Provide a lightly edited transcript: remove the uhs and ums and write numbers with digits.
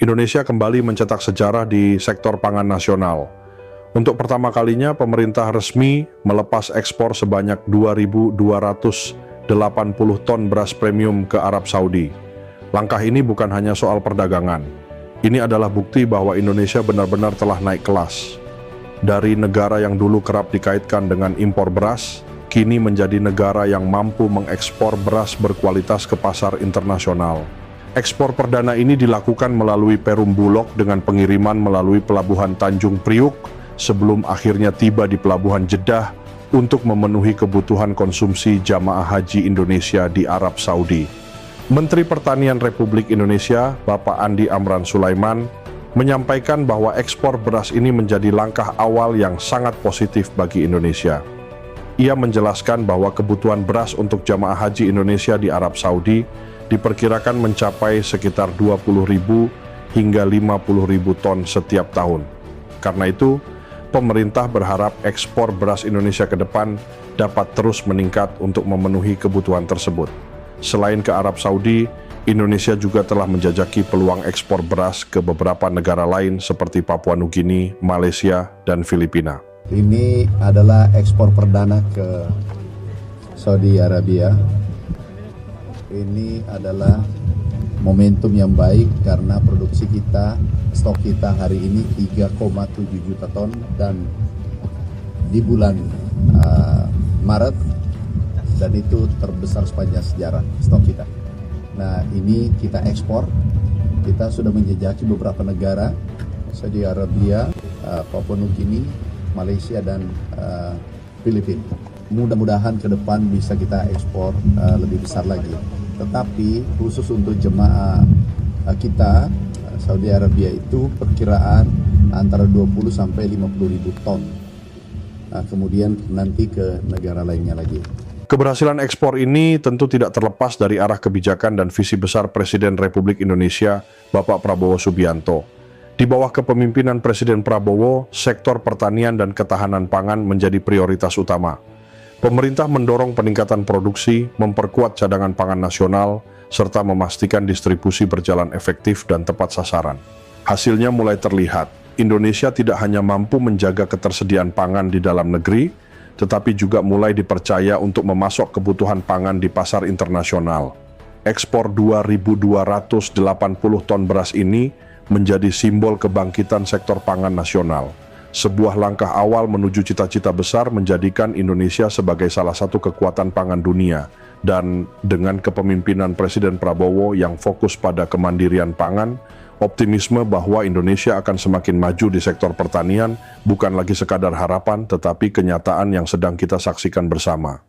Indonesia kembali mencetak sejarah di sektor pangan nasional. Untuk pertama kalinya, pemerintah resmi melepas ekspor sebanyak 2.280 ton beras premium ke Arab Saudi. Langkah ini bukan hanya soal perdagangan. Ini adalah bukti bahwa Indonesia benar-benar telah naik kelas. Dari negara yang dulu kerap dikaitkan dengan impor beras, kini menjadi negara yang mampu mengekspor beras berkualitas ke pasar internasional. Ekspor perdana ini dilakukan melalui Perum Bulog dengan pengiriman melalui Pelabuhan Tanjung Priuk sebelum akhirnya tiba di Pelabuhan Jeddah untuk memenuhi kebutuhan konsumsi jamaah haji Indonesia di Arab Saudi. Menteri Pertanian Republik Indonesia, Bapak Andi Amran Sulaiman, menyampaikan bahwa ekspor beras ini menjadi langkah awal yang sangat positif bagi Indonesia. Ia menjelaskan bahwa kebutuhan beras untuk jamaah haji Indonesia di Arab Saudi diperkirakan mencapai sekitar 20.000 hingga 50.000 ton setiap tahun. Karena itu, pemerintah berharap ekspor beras Indonesia ke depan dapat terus meningkat untuk memenuhi kebutuhan tersebut. Selain ke Arab Saudi, Indonesia juga telah menjajaki peluang ekspor beras ke beberapa negara lain seperti Papua Nugini, Malaysia, dan Filipina. Ini adalah ekspor perdana ke Saudi Arabia. Ini adalah momentum yang baik karena produksi kita, stok kita hari ini 3,7 juta ton dan di bulan Maret, dan itu terbesar sepanjang sejarah stok kita. Nah, ini kita ekspor, kita sudah menjajaki beberapa negara, Saudi Arabia, Papua Nugini, Malaysia, dan Filipina. Mudah-mudahan ke depan bisa kita ekspor lebih besar lagi. Tetapi khusus untuk jemaah kita, Saudi Arabia itu perkiraan antara 20 sampai 50 ribu ton. Kemudian nanti ke negara lainnya lagi. Keberhasilan ekspor ini tentu tidak terlepas dari arah kebijakan dan visi besar Presiden Republik Indonesia, Bapak Prabowo Subianto. Di bawah kepemimpinan Presiden Prabowo, sektor pertanian dan ketahanan pangan menjadi prioritas utama. Pemerintah mendorong peningkatan produksi, memperkuat cadangan pangan nasional, serta memastikan distribusi berjalan efektif dan tepat sasaran. Hasilnya mulai terlihat, Indonesia tidak hanya mampu menjaga ketersediaan pangan di dalam negeri, tetapi juga mulai dipercaya untuk memasok kebutuhan pangan di pasar internasional. Ekspor 2.280 ton beras ini menjadi simbol kebangkitan sektor pangan nasional. Sebuah langkah awal menuju cita-cita besar menjadikan Indonesia sebagai salah satu kekuatan pangan dunia. Dan dengan kepemimpinan Presiden Prabowo yang fokus pada kemandirian pangan, optimisme bahwa Indonesia akan semakin maju di sektor pertanian bukan lagi sekadar harapan, tetapi kenyataan yang sedang kita saksikan bersama.